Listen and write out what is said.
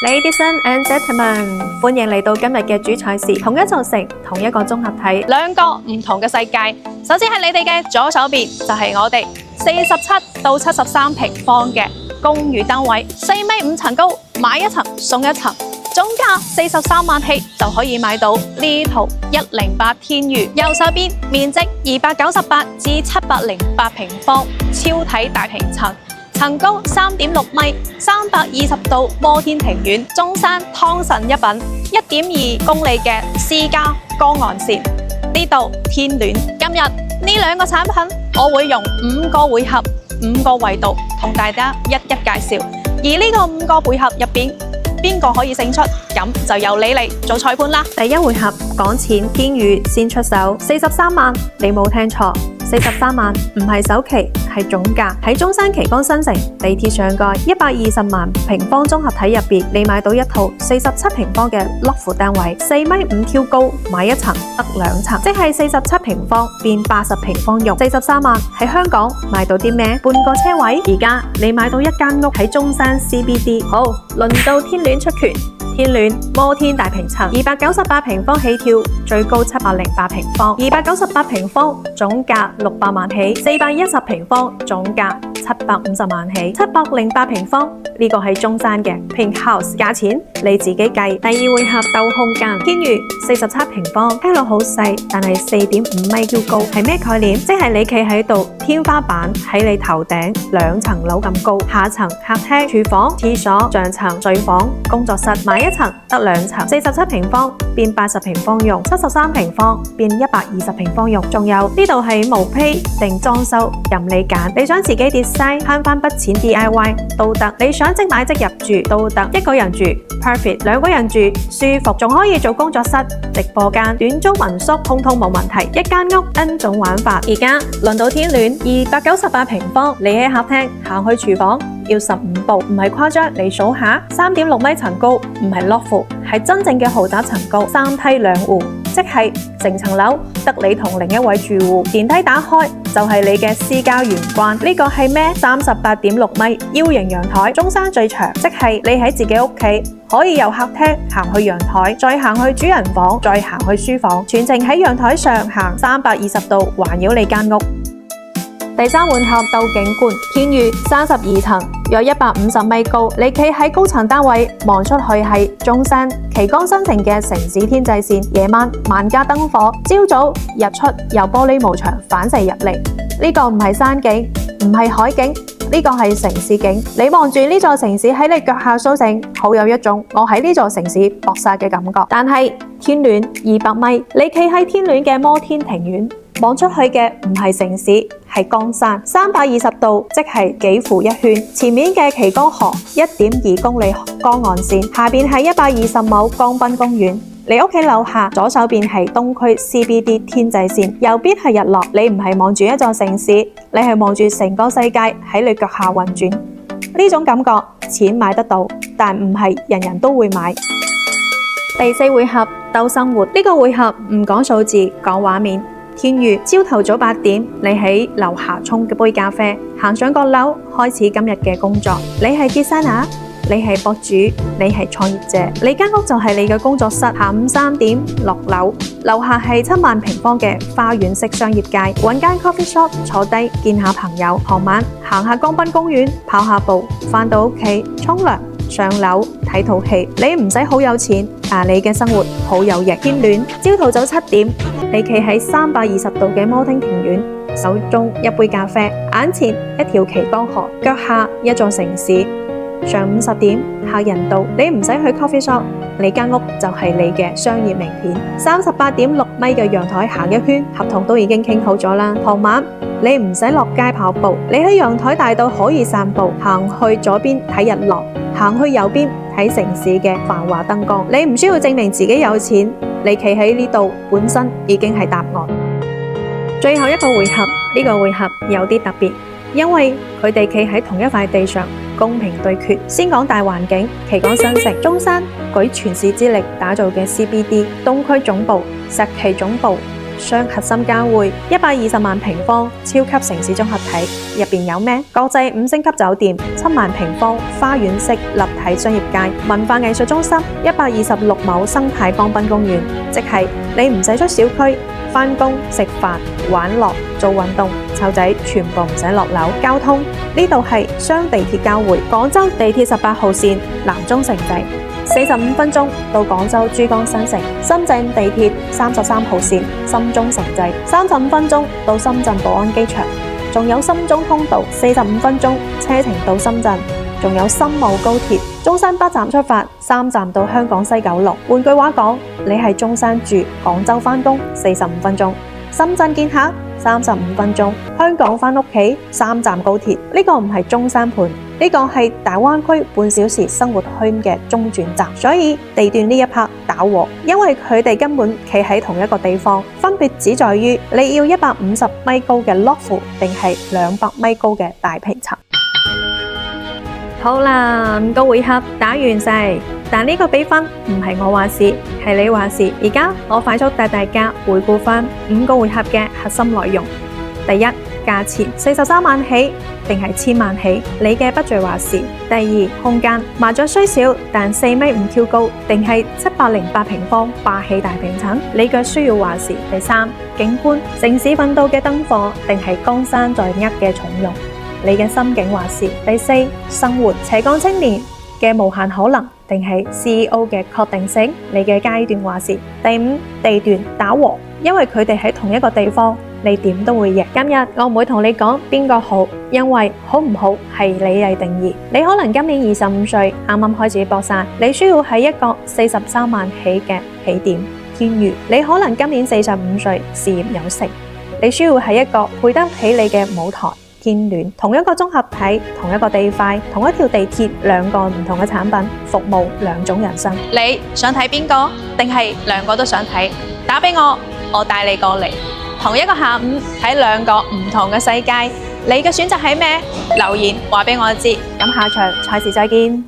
Ladies and gentlemen，歡迎嚟到今日嘅主菜是同一座城，同一個綜合體，兩個唔同嘅世界。首先喺你哋嘅左手邊就係我哋47到73平方嘅公寓單位，4.5米層高，買一層送一層，總價43萬起就可以買到呢套108天寓。右手邊面積298至708平方，超體大平層。層高3.6米，320度摩天庭院，中山湯臣一品，1.2公里嘅私家江岸線。呢度天戀。今日呢兩個產品，我會用5個回合、5個維度同大家一一介紹。而呢個5個回合入邊，邊個可以勝出，咁就由你嚟做裁判啦。第一回合講錢，天寓先出手43萬，你冇聽錯，43萬唔係首期，係總價。喺中山旗杆新城地鐵上蓋120萬平方綜合體入邊，你買到一套47平方嘅 loft 單位，4.5米挑高，買一層得2層，即係47平方變80平方用。43萬喺香港買到啲咩？半個車位。而家你買到一間屋喺中山 CBD。好，輪到天戀出拳。天戀摩天大平層，298平方起跳，最高708平方，298平方總價600萬起，410平方總價750萬起，708平方呢個係中山嘅 Pink House， 價錢你自己計。第二回合鬥空間，天寓47平方，聽落好細，但係4.5米挑高，係咩概念？即係你企喺度，天花板喺你頭頂2層樓咁高，下層客廳、廚房、廁所、上層睡房、工作室，買一層得2層，47平方變80平方用，73平方變120平方用。仲有呢度係毛坯定裝修任你揀，你想自己 design 慳翻筆錢 DIY 都得，你想即買即入住都得，一個人住 perfect， 2個人住舒服，仲可以做工作室、直播間、短租民宿，通通冇問題。一間屋 N 種玩法。而家輪到天戀，298平方，你喺客廳行去廚房要15步，唔係誇張，你數下，3.6米層高，唔係 loft， 係真正嘅豪宅層高，3梯2戶，即係成層樓得你同另一位住戶，電梯打開就係你嘅私家玄關。呢個係咩？38.6米 U 型陽台，中山最長，即係你喺自己屋企可以由客廳行去陽台，再行去主人房，再行去書房，全程喺陽台上行320度環繞你間屋。第三回合鬥景觀，天寓32層，約150米高，你企喺高層單位望出去係中山旗杆新城嘅城市天際線，夜晚萬家燈火，朝早日出由玻璃幕牆反射入嚟。呢個唔係山景，唔係海景，呢個係城市景。你望住呢座城市喺你腳下蘇醒，好有一種我喺呢座城市搏殺嘅感覺。但係天戀200米，你企喺天戀嘅摩天庭院，望出去嘅唔係城市，係江山，320度，即係幾乎一圈。前面嘅旗杆河1.2公里江岸線，下邊係120畝江濱公園。你屋企樓下左手邊係東區 CBD 天際線，右邊係日落。你唔係望住一座城市，你係望住成個世界喺你腳下運轉。呢種感覺錢買得到，但唔係人人都會買。第四回合鬥生活，呢個回合唔講數字，講畫面。天寓朝頭早8點，你喺樓下沖杯咖啡，行上個樓開始今日嘅工作。你係 designer， 你係博主，你係創業者，你間屋就係你嘅工作室。下午3點落樓，樓下係7萬平方嘅花園式商業街，揾間 coffee shop 坐低見下朋友。傍晚行下江濱公園，跑下步，返到屋企沖涼，上樓睇套戲。你唔使好有錢，但你嘅生活好有型。天戀朝頭早7點，你企喺320度嘅摩天庭院，手中一杯咖啡，眼前一條旗杆河，腳下一座城市。上午10點，客人到，你唔使去 coffee shop， 你間屋就係你嘅商業名片。38.6米嘅陽台行一圈，合同都已經傾好咗啦。傍晚你唔使落街跑步，你喺陽台大到可以散步，行去左邊睇日落，行去右邊睇城市嘅繁華燈光。你唔需要證明自己有錢，你企喺呢度本身已經係答案。最後一個回合，呢個回合有啲特別，因為佢哋企喺同一塊地上，公平對決。先講大環境，旗杆新城，中山舉全市之力打造嘅 CBD， 東區總部、石岐總部、雙核心交匯，120萬平方超級城市綜合體，入邊有咩？國際5星級酒店，7萬平方花園式立體商業街，文化藝術中心，126畝生態江濱公園，即係你唔使出小區，返工、食飯、玩樂、做運動，湊仔全部唔使落樓。交通呢度係雙地鐵交匯，廣州地鐵18號線南中城站，45分鐘到廣州珠江新城；深圳地鐵33號線深中城站，35分鐘到深圳寶安機場，仲有深中通道45分鐘車程到深圳，仲有深武高鐵中山北站出發3站到香港西九龍。換句話講，你係中山住，廣州返工45分鐘，深圳見客35分鐘，香港返屋企3站高鐵。呢個唔係中山盤，呢個係大灣區半小時生活圈嘅中轉站。所以地段呢一 part 打和，因為佢哋根本企喺同一個地方，分別只在於你要150米高嘅 loft 定係200米高嘅大平層。好啦，5個回合打完晒，但呢個比分唔係我話事，係你話事。而家我快速帶大家回顧返5個回合嘅核心內容。第一，價錢43萬起定係1000萬起，你嘅budget話事。第二，空間麻雀雖小，但4.5米挑高定係708平方霸氣大平層，你嘅需要話事。第三，景觀城市奮鬥嘅燈火定係江山在握嘅從容，你嘅心境話事。第四，生活斜槓青年嘅無限可能定係 CEO 嘅確定性，你嘅階段話事。第五，地段打和，因為佢哋喺同一個地方，你點都會贏。今日我唔會同你講邊個好，因為好唔好係你嚟定義。你可能今年25歲，啱啱開始搏殺，你需要喺一個43萬起嘅起點天娛。你可能今年45歲，事業有成，你需要喺一個配得起你嘅舞台天暖。同一個綜合體，同一個地塊，同一條地鐵，兩個唔同嘅產品，服務兩種人生。你想睇邊個？定係兩個都想睇？打俾我，我帶你過嚟。同一個下午睇兩個唔同嘅世界，你嘅選擇係咩？留言話俾我知。咁下場賽事再見。